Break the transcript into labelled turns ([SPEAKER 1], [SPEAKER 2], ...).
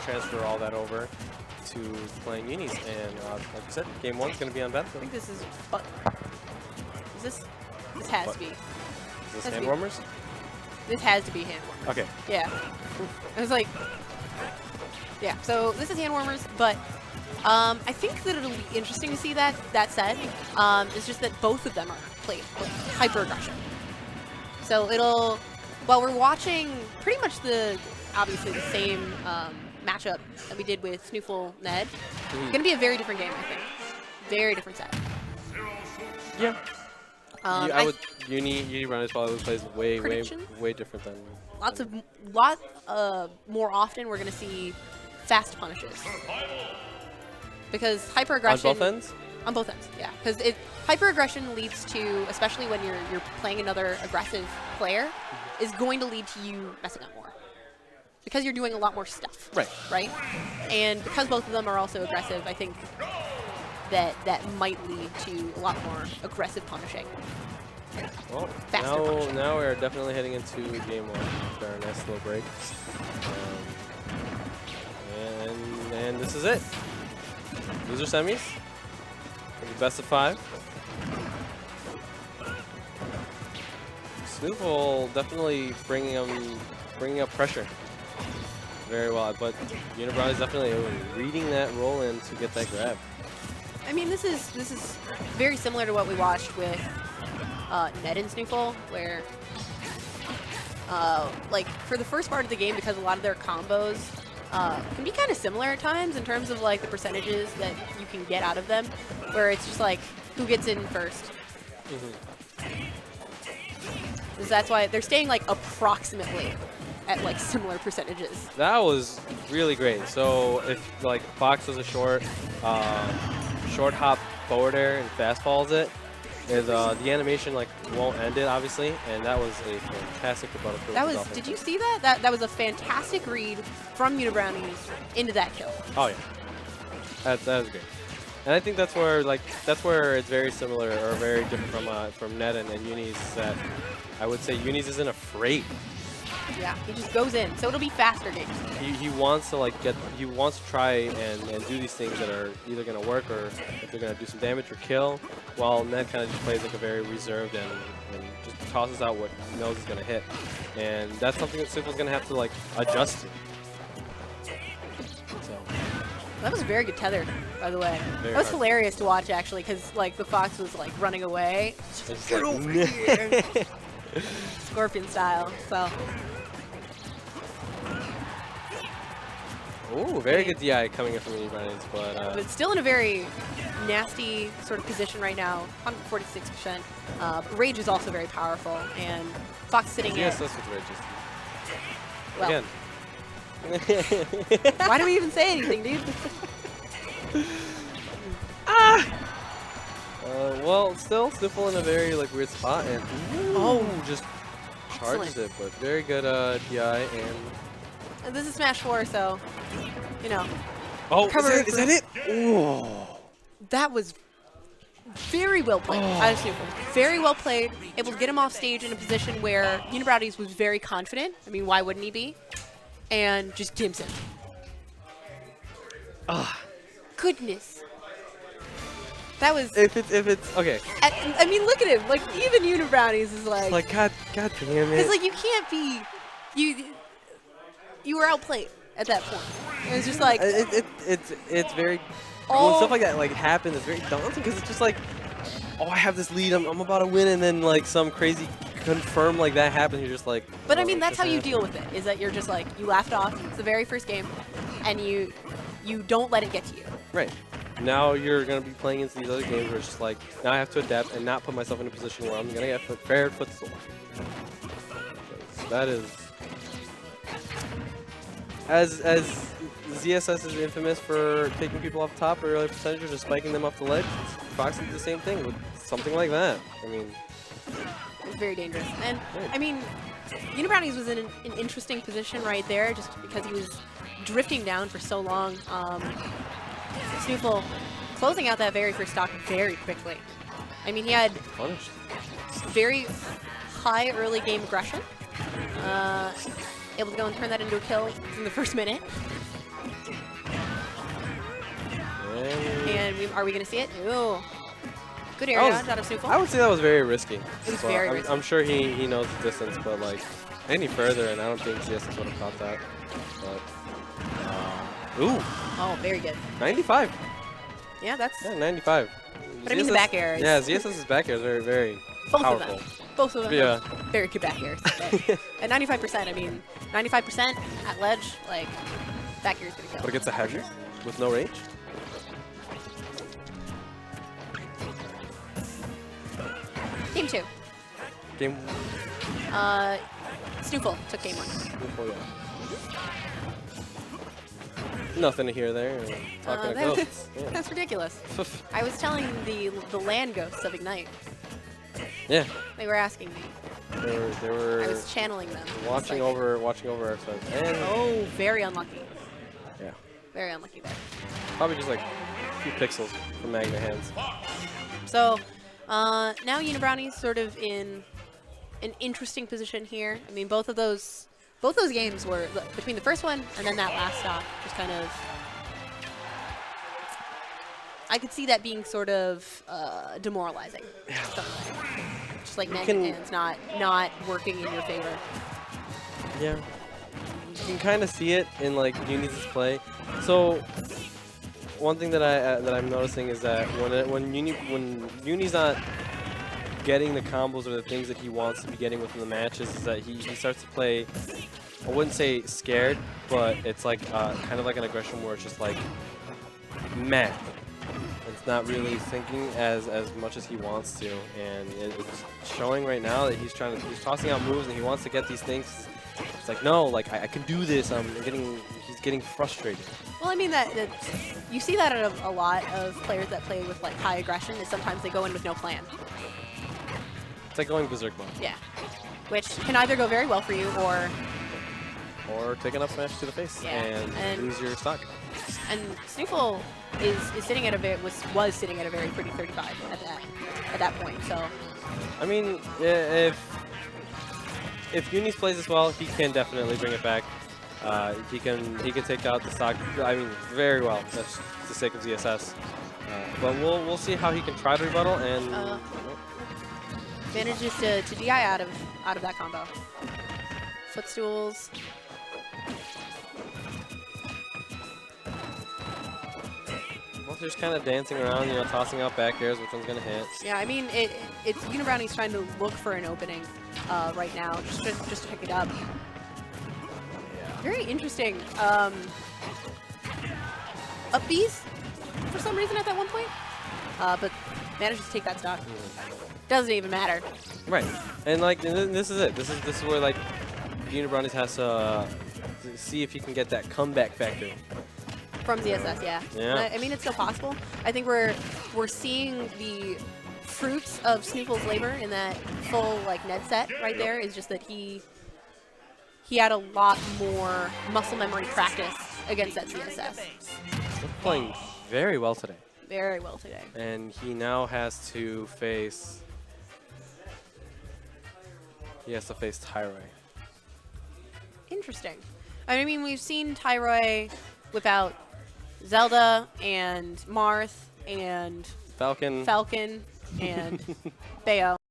[SPEAKER 1] transfer all that over to playing unis. And like I said, game 1's going to be on
[SPEAKER 2] I
[SPEAKER 1] Bethel.
[SPEAKER 2] think this is. Is this? This has
[SPEAKER 1] What?
[SPEAKER 2] to be.
[SPEAKER 1] Is this
[SPEAKER 2] Has to
[SPEAKER 1] hand
[SPEAKER 2] be.
[SPEAKER 1] warmers?
[SPEAKER 2] This has to be hand warmers.
[SPEAKER 1] Okay.
[SPEAKER 2] Yeah. I was like. Yeah. So this is hand warmers, but I think that it'll be interesting to see that. That said, it's just that both of them are played with hyper aggression. So it'll. While we're watching pretty much obviously the same matchup that we did with SNooFL Ned, it's gonna be a very different game, I think. Very different set.
[SPEAKER 1] Yeah. I would Unibrownies probably plays way different than
[SPEAKER 2] more often we're gonna see fast punishes because hyper aggression
[SPEAKER 1] on both ends.
[SPEAKER 2] On both ends, yeah. Because hyper aggression leads to, especially when you're playing another aggressive player, is going to lead to you messing up more because you're doing a lot more stuff.
[SPEAKER 1] Right.
[SPEAKER 2] Right. And because both of them are also aggressive, I think that might lead to a lot more aggressive punishing.
[SPEAKER 1] Well,
[SPEAKER 2] Faster punishing.
[SPEAKER 1] now we're definitely heading into game 1 after our nice little break. And this is it. Loser semis. The best of 5. SNooFL definitely bringing up pressure very well, but Unibrownies definitely reading that roll in to get that grab.
[SPEAKER 2] I mean, this is very similar to what we watched with Ned and SNooFL, where like for the first part of the game, because a lot of their combos can be kind of similar at times in terms of like the percentages that you can get out of them, where it's just like who gets in first. So that's why they're staying like approximately at like similar percentages.
[SPEAKER 1] That was really great. So if like Fox was a short hop forward air and fastballs it, the animation like won't end it obviously, and that was a fantastic rebuttal.
[SPEAKER 2] That was. Did you see that? That was a fantastic read from Unibrownies into that kill.
[SPEAKER 1] Oh yeah, that was great. And I think that's where it's very similar or very different from Ned and Unis. That I would say Unis isn't afraid.
[SPEAKER 2] Yeah, he just goes in, so it'll be faster games.
[SPEAKER 1] He wants to he wants to try and do these things that are either gonna work or if they're gonna do some damage or kill. While Ned kind of just plays like a very reserved and just tosses out what he knows is gonna hit. And that's something that SNooFL's gonna have to like adjust to. So.
[SPEAKER 2] That was a very good tether, by the way. That was hilarious to watch actually, because like the Fox was like running away.
[SPEAKER 1] Just
[SPEAKER 2] get over here. Scorpion style. So.
[SPEAKER 1] Ooh, very good DI coming in from Unibrownies,
[SPEAKER 2] but still in a very nasty sort of position right now, 146%. Rage is also very powerful, and Fox sitting
[SPEAKER 1] yes,
[SPEAKER 2] at...
[SPEAKER 1] that's what Rage is.
[SPEAKER 2] Well,
[SPEAKER 1] again.
[SPEAKER 2] Why do we even say anything, dude?
[SPEAKER 1] Well, still SNooFL in a very like weird spot, and just charges it, but very good DI and.
[SPEAKER 2] This is Smash 4, so, you know.
[SPEAKER 1] Oh, is that it? Ooh.
[SPEAKER 2] That was very well played. Very well played. Able to get him off stage in a position where Unibrownies was very confident. I mean, why wouldn't he be? And just dimps him. Goodness. That was...
[SPEAKER 1] If it's okay.
[SPEAKER 2] I mean, look at him. Like, even Unibrownies is like...
[SPEAKER 1] It's like, God damn it.
[SPEAKER 2] It's like, you can't be... You were outplayed at that point. It was just like...
[SPEAKER 1] It's very... When stuff like that like happens, it's very daunting because it's just like, oh, I have this lead, I'm about to win, and then like some crazy confirm like that happens, you're just like...
[SPEAKER 2] But I mean, that's how you deal with it, is that you're just like, you laughed off, it's the very first game, and you don't let it get to you. Right.
[SPEAKER 1] Now you're going to be playing into these other games where it's just like, now I have to adapt and not put myself in a position where I'm going to get fair footstool. That is... As ZSS is infamous for taking people off the top or early percentages or spiking them off the ledge, Fox did the same thing with something like that. I mean...
[SPEAKER 2] It was very dangerous. And, I mean, Unibrownies was in an interesting position right there just because he was drifting down for so long. SNooFL closing out that very first stock very quickly. I mean, he had very high early game aggression. Able to go and turn that into a kill in the first minute. And are we going to see it? Ooh. Good area dodge out of SNooFL.
[SPEAKER 1] I would say that was very risky.
[SPEAKER 2] It was very risky.
[SPEAKER 1] I'm sure he knows the distance, but like any further, and I don't think CSS would have caught that. But, ooh.
[SPEAKER 2] Oh, very good.
[SPEAKER 1] 95.
[SPEAKER 2] Yeah, that's...
[SPEAKER 1] Yeah, 95.
[SPEAKER 2] But I mean the back air is...
[SPEAKER 1] Yeah, ZSS's back air is very, very
[SPEAKER 2] both
[SPEAKER 1] powerful.
[SPEAKER 2] of them. Both of them
[SPEAKER 1] Yeah.
[SPEAKER 2] have very good back airs. At 95%, I mean, 95% at ledge, like, back air is going to kill.
[SPEAKER 1] But it gets a hazard with no range.
[SPEAKER 2] Game 2.
[SPEAKER 1] Game...
[SPEAKER 2] SNooFL took game 1.
[SPEAKER 1] SNooFL, yeah. Nothing to hear there. Talking to ghosts. Yeah.
[SPEAKER 2] That's ridiculous. I was telling the land ghosts of Ignite.
[SPEAKER 1] Yeah.
[SPEAKER 2] They were asking me.
[SPEAKER 1] They were.
[SPEAKER 2] I was channeling them.
[SPEAKER 1] Watching over our side. And
[SPEAKER 2] oh, very unlucky.
[SPEAKER 1] Yeah.
[SPEAKER 2] Very unlucky there.
[SPEAKER 1] Probably just like a few pixels from Magna hands.
[SPEAKER 2] So now Unibrownies sort of in an interesting position here. I mean, both those games were between the first one and then that last stop was kind of. I could see that being sort of demoralizing. Just like Magna hands not working in your favor.
[SPEAKER 1] Yeah. You can kind of see it in like Uni's play. So one thing that I'm noticing is that when Uni's not getting the combos or the things that he wants to be getting within the matches, is that he starts to play. I wouldn't say scared, but it's like kind of like an aggression where it's just like meh. It's not really thinking as much as he wants to, and it's showing right now that he's tossing out moves and he wants to get these things. It's like, no, like I can do this. He's getting frustrated.
[SPEAKER 2] Well, I mean that you see that in a lot of players that play with like high aggression. Is sometimes they go in with no plan.
[SPEAKER 1] It's like going berserk mode.
[SPEAKER 2] Yeah, which can either go very well for you or
[SPEAKER 1] take an up smash to the face and lose your stock.
[SPEAKER 2] And SNooFL is sitting at was sitting at a very pretty 35 at that point. So
[SPEAKER 1] I mean, if Uni's plays this well, he can definitely bring it back. He can take out the stock. I mean, very well. That's the sake of ZSS. But we'll see how he can try to rebuttal and
[SPEAKER 2] manages to DI out of that combo. Footstools.
[SPEAKER 1] Well, they're just kind of dancing around, you know, tossing out back airs, which one's gonna hit.
[SPEAKER 2] Yeah, I mean, it's Unibrownies trying to look for an opening right now, just to pick it up.
[SPEAKER 1] Yeah.
[SPEAKER 2] Very interesting. Up B's for some reason at that one point, but manages to take that stock. Doesn't even matter.
[SPEAKER 1] Right, and like this is it. This is where like Unibrownies has to see if he can get that comeback factor.
[SPEAKER 2] From ZSS, yeah.
[SPEAKER 1] Yeah.
[SPEAKER 2] I mean, it's still possible. I think we're seeing the fruits of SNooFL's labor in that full like Ned set right there. Is just that he had a lot more muscle memory practice against that ZSS.
[SPEAKER 1] He's playing very well today.
[SPEAKER 2] Very well today.
[SPEAKER 1] And he now has to face. He has to face Tyroy.
[SPEAKER 2] Interesting. I mean, we've seen Tyroy whip out Zelda and Marth and
[SPEAKER 1] Falcon
[SPEAKER 2] and Bayo.